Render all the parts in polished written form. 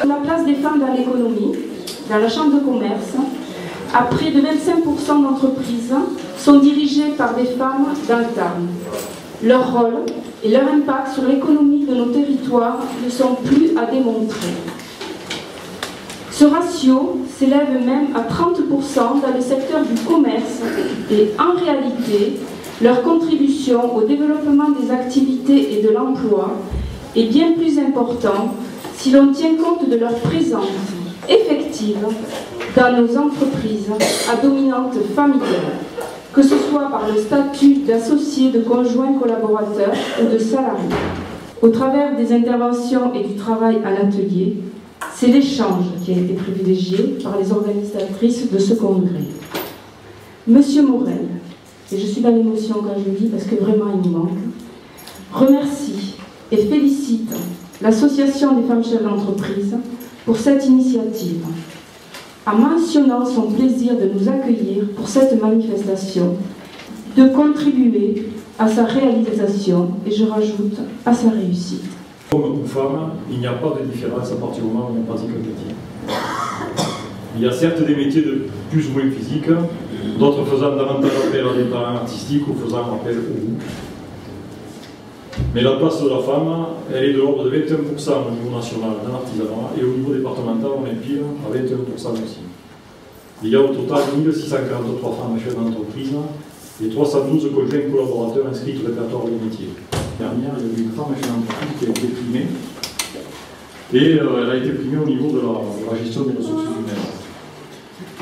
La place des femmes dans l'économie, dans la chambre de commerce, à près de 25% d'entreprises sont dirigées par des femmes dans le Tarn. Leur rôle et leur impact sur l'économie de nos territoires ne sont plus à démontrer. Ce ratio s'élève même à 30% dans le secteur du commerce et en réalité, leur contribution au développement des activités et de l'emploi est bien plus importante si l'on tient compte de leur présence effective dans nos entreprises à dominante familiale, que ce soit par le statut d'associé, de conjoint collaborateur ou de salarié. Au travers des interventions et du travail à l'atelier, c'est l'échange qui a été privilégié par les organisatrices de ce congrès. Monsieur Morel, et je suis dans l'émotion quand je le dis parce que vraiment il nous manque, remercie et félicite l'Association des femmes chefs d'entreprise pour cette initiative, en mentionnant son plaisir de nous accueillir pour cette manifestation, de contribuer à sa réalisation et je rajoute à sa réussite. Homme ou femme, il n'y a pas de différence à partir du moment où on pratique un métier. Il y a certes des métiers de plus ou moins physiques, d'autres faisant davantage appel à des talents artistiques ou faisant appel au goût. Mais la place de la femme, elle est de l'ordre de 21% au niveau national dans l'artisanat et au niveau départemental, on est pire à 21% aussi. Il y a au total 1643 femmes chefs d'entreprise et 312 conjoints collaborateurs inscrits au répertoire des métiers. L'année dernière, il y a eu une femme chef d'entreprise qui a été primée et elle a été primée au niveau de la gestion des ressources humaines.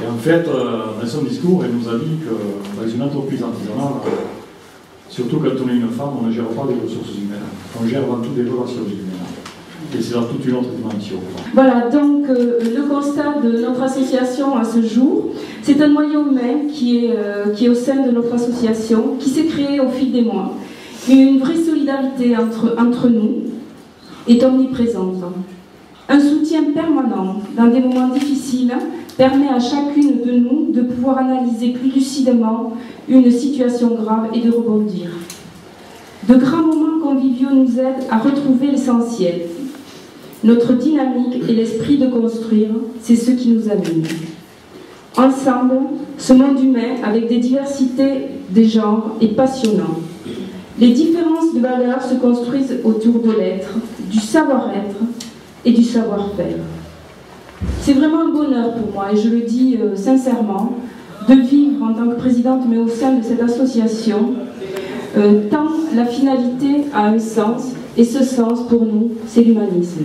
Et en fait, dans son discours, elle nous a dit que dans une entreprise artisanale, surtout quand on est une femme, on ne gère pas des ressources humaines. On gère avant tout des relations humaines. Et c'est là toute une autre dimension. Voilà, donc le constat de notre association à ce jour, c'est un noyau humain qui est au sein de notre association, qui s'est créé au fil des mois. Une vraie solidarité entre nous est omniprésente. Un soutien permanent dans des moments difficiles permet à chacune de nous de pouvoir analyser plus lucidement une situation grave et de rebondir. De grands moments conviviaux nous aident à retrouver l'essentiel. Notre dynamique et l'esprit de construire, c'est ce qui nous anime. Ensemble, ce monde humain, avec des diversités des genres, est passionnant. Les différences de valeurs se construisent autour de l'être, du savoir-être et du savoir-faire. C'est vraiment un bonheur pour moi, et je le dis sincèrement, de vivre en tant que présidente, mais au sein de cette association, tant la finalité a un sens, et ce sens pour nous, c'est l'humanisme.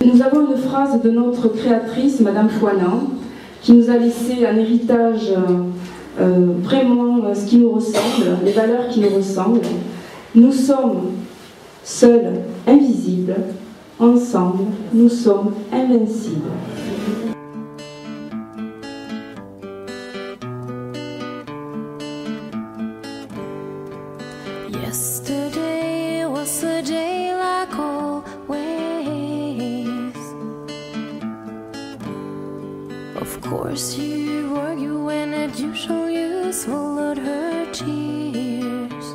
Nous avons une phrase de notre créatrice, Madame Foinan, qui nous a laissé un héritage vraiment ce qui nous ressemble, les valeurs qui nous ressemblent. Nous sommes seuls, invisibles, ensemble, nous sommes invincibles. Yesterday was a day like always. Of course you argue when as usual you swallowed her tears.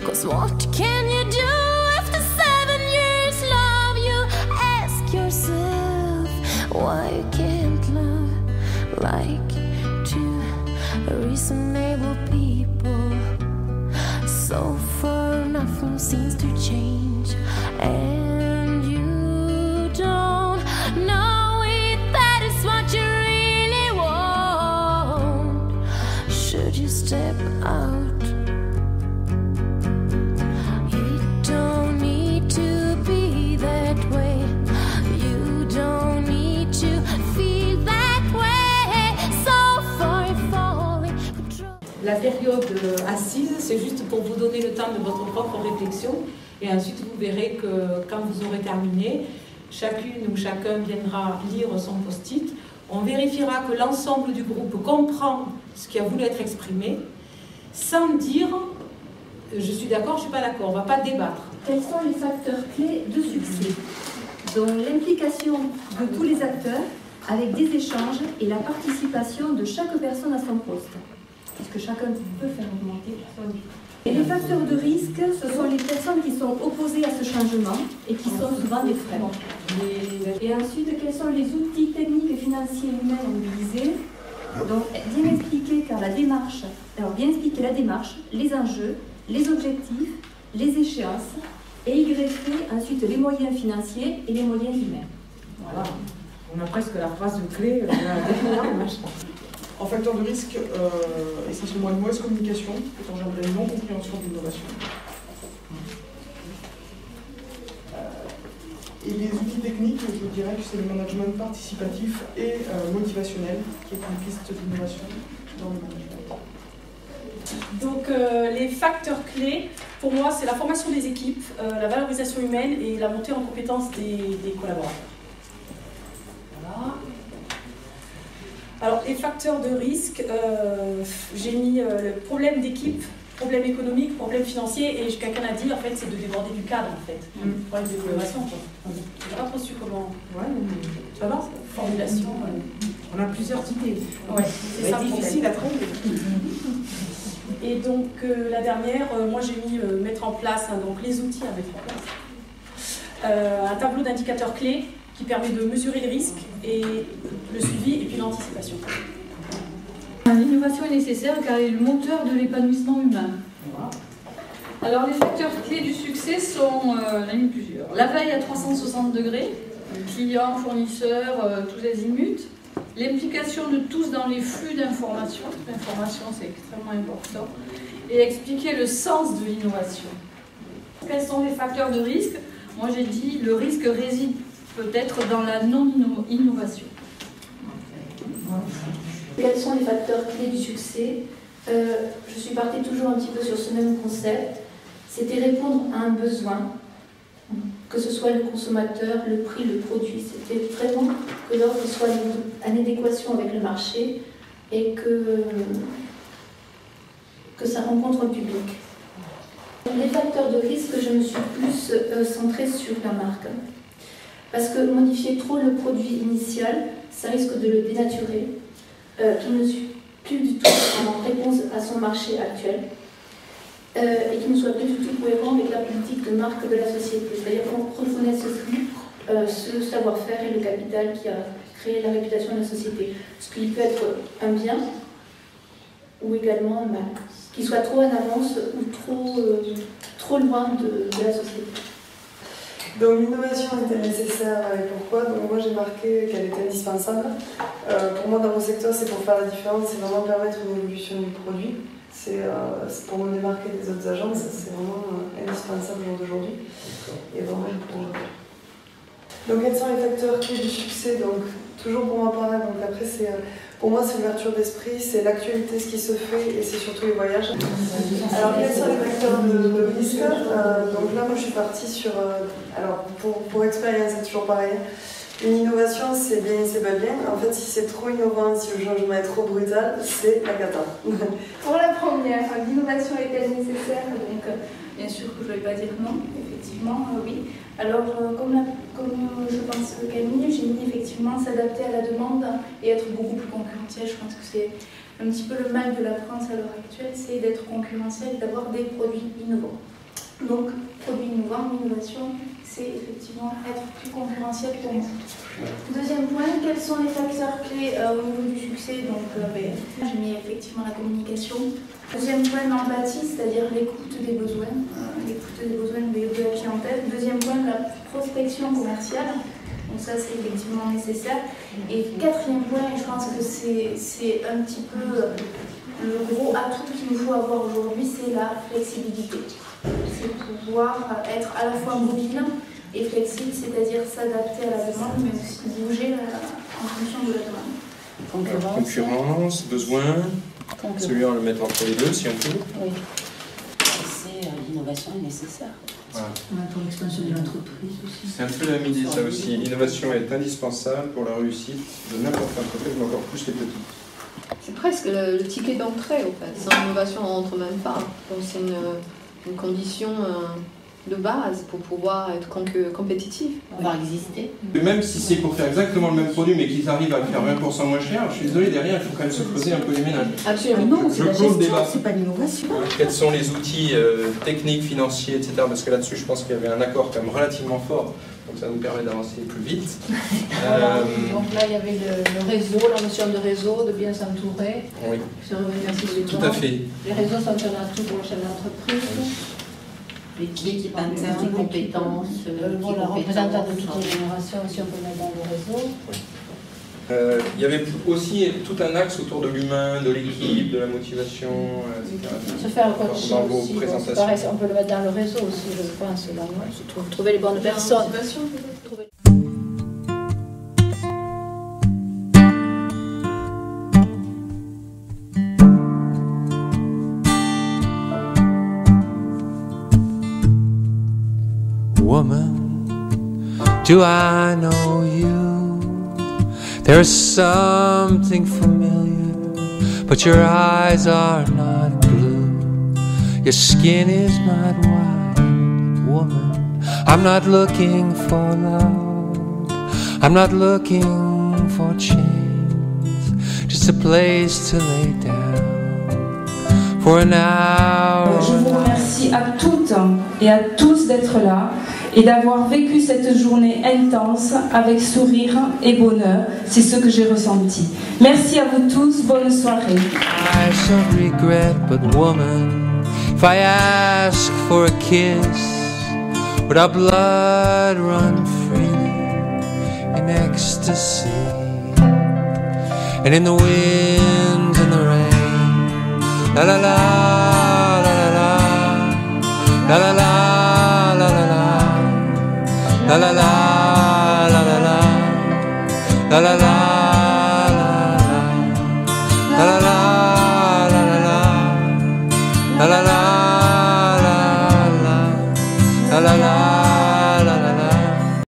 'Cause what can you do after 7 years love? You ask yourself why you can't love like two reasonable people. So far nothing seems to change, and you don't know if that is what you really want. Should you step out? You don't need to be that way. You don't need to feel that way. So far falling. La période assise, c'est juste pour vous donner le temps de votre propre réflexion et ensuite vous verrez que quand vous aurez terminé, chacune ou chacun viendra lire son post-it. On vérifiera que l'ensemble du groupe comprend ce qui a voulu être exprimé sans dire je suis d'accord, je ne suis pas d'accord, on ne va pas débattre. Quels sont les facteurs clés de succès? Dont l'implication de tous les acteurs avec des échanges et la participation de chaque personne à son poste. Parce que chacun peut faire augmenter son. Et les facteurs de risque, sont opposés à ce changement et qui sont souvent des freins. Et ensuite, quels sont les outils techniques et financiers humains à mobiliser? Donc, bien expliquer la démarche, les enjeux, les objectifs, les échéances, et y greffer ensuite les moyens financiers et les moyens humains. Voilà. On a presque la phrase de clé de la démarche. En facteur de risque, essentiellement une mauvaise communication, qui engendrer une non-compréhension de l'innovation. Et les outils techniques, je dirais que c'est le management participatif et motivationnel, qui est une piste d'innovation dans le management. Donc les facteurs clés, pour moi, c'est la formation des équipes, la valorisation humaine et la montée en compétence des collaborateurs. Voilà. Alors, les facteurs de risque, j'ai mis le problème d'équipe, problème économique, problème financier, et quelqu'un a dit, en fait, c'est de déborder du cadre, en fait. Problème de l'innovation, quoi. Je n'ai pas trop su comment... Ouais, ça va, formulation. On a plusieurs idées. Ouais, c'est ça, difficile à trouver. Et donc, la dernière, moi, j'ai mis mettre en place, donc les outils à mettre en place. Un tableau d'indicateurs clés qui permet de mesurer les risques et le suivi et puis l'anticipation. L'innovation est nécessaire car elle est le moteur de l'épanouissement humain. Voilà. Alors les facteurs clés du succès sont, on a mis plusieurs. La veille à 360 degrés, clients, fournisseurs, tous azimuts. L'implication de tous dans les flux d'informations. L'information c'est extrêmement important. Et expliquer le sens de l'innovation. Quels sont les facteurs de risque? Moi j'ai dit le risque réside peut-être dans la non-innovation. Quels sont les facteurs clés du succès? Je suis partie toujours un petit peu sur ce même concept. C'était répondre à un besoin, que ce soit le consommateur, le prix, le produit. C'était vraiment que l'offre soit en adéquation avec le marché et que ça rencontre un public. Les facteurs de risque, je me suis plus centrée sur la marque. Parce que modifier trop le produit initial, ça risque de le dénaturer, qu'il ne soit plus du tout en réponse à son marché actuel, et qu'il ne soit plus du tout cohérent avec la politique de marque de la société. C'est-à-dire qu'on reconnaît ce flux, ce savoir-faire et le capital qui a créé la réputation de la société. Ce qui peut être un bien ou également un mal, qui soit trop en avance ou trop loin de la société. Donc l'innovation était nécessaire et pourquoi? Donc moi j'ai marqué qu'elle était indispensable. Pour moi dans mon secteur c'est pour faire la différence, c'est vraiment permettre une évolution du produit. C'est pour me démarquer des autres agences, c'est vraiment indispensable au jour d'aujourd'hui. Et vraiment pour... Donc quels sont les facteurs clés du succès? Donc toujours pour m'apparaître, donc après c'est... Pour moi, c'est l'ouverture d'esprit, c'est l'actualité, ce qui se fait, et c'est surtout les voyages. Alors, quels sont les facteurs de risque? Donc là, moi, je suis partie sur... alors, pour expérience, c'est toujours pareil. Une innovation, c'est bien et c'est pas bien. En fait, si c'est trop innovant, si le changement est trop brutal, c'est la cata. Pour la première, l'innovation est-elle nécessaire? Donc, bien sûr que je ne vais pas dire non, effectivement, oui. Alors, comme je pense que Camille, j'ai mis effectivement s'adapter à la demande et être beaucoup plus concurrentiel. Je pense que c'est un petit peu le mal de la France à l'heure actuelle, c'est d'être concurrentiel et d'avoir des produits innovants. Donc, produits innovants, innovation, c'est effectivement être plus concurrentiel pour nous. Deuxième point, quels sont les facteurs clés au niveau du succès? Donc, j'ai mis effectivement la communication. Deuxième point, l'empathie, c'est-à-dire l'écoute des besoins, de la clientèle. Deuxième point, la prospection commerciale. Donc ça, c'est effectivement nécessaire. Et quatrième point, et je pense que c'est un petit peu le gros atout qu'il nous faut avoir aujourd'hui, c'est la flexibilité. C'est pouvoir être à la fois mobile et flexible, c'est-à-dire s'adapter à la demande, mais aussi bouger en fonction de la demande. Concurrence, besoin, celui-là, on le met entre les deux, si on peut. Oui. L'innovation est nécessaire. Voilà. Pour l'expansion de l'entreprise aussi. C'est un peu la idée, ça aussi. L'innovation est indispensable pour la réussite de n'importe quelle entreprise, mais encore plus les petites. C'est presque le ticket d'entrée, en fait. Sans innovation, on ne rentre même pas. Donc c'est une condition de base pour pouvoir être compétitif. On va exister. Même si c'est pour faire exactement le même produit, mais qu'ils arrivent à le faire 20% moins cher, je suis désolé, derrière, il faut quand même se creuser un peu les ménages. Absolument, non, c'est la gestion, c'est pas l'innovation. Quels sont les outils techniques, financiers, etc. Parce que là-dessus, je pense qu'il y avait un accord quand même relativement fort, donc ça nous permet d'avancer plus vite. Voilà. Donc là, il y avait le réseau, la notion de réseau, de bien s'entourer. Oui. Je reviens sur les Tout à fait. Les réseaux sont un atout pour le chef d'entreprise. L'équipe interne, les compétences, voilà, représentant de toutes les générations aussi, on peut mettre dans le réseau. Il y avait aussi tout un axe autour de l'humain, de l'équipe, de la motivation, etc. Se faire le coaching dans vos aussi, présentations. bon, pareil, on peut le mettre dans le réseau aussi, je pense. Là, trouver les bonnes personnes. Woman, do I know you? There's something familiar, but your eyes are not blue. Your skin is not white. Woman, I'm not looking for love. I'm not looking for chains. Just a place to lay down for an hour. Je vous remercie à toutes et à tous d'être là et d'avoir vécu cette journée intense avec sourire et bonheur. C'est ce que j'ai ressenti. Merci à vous tous, bonne soirée. I shall regret, but woman, if I ask for a kiss, would our blood run freely in ecstasy? And in the wind and the rain, la la la, la la la, la la la, la la la, la la la, la la la, la la la. La la la, la la la, la la la, la la la, la la la.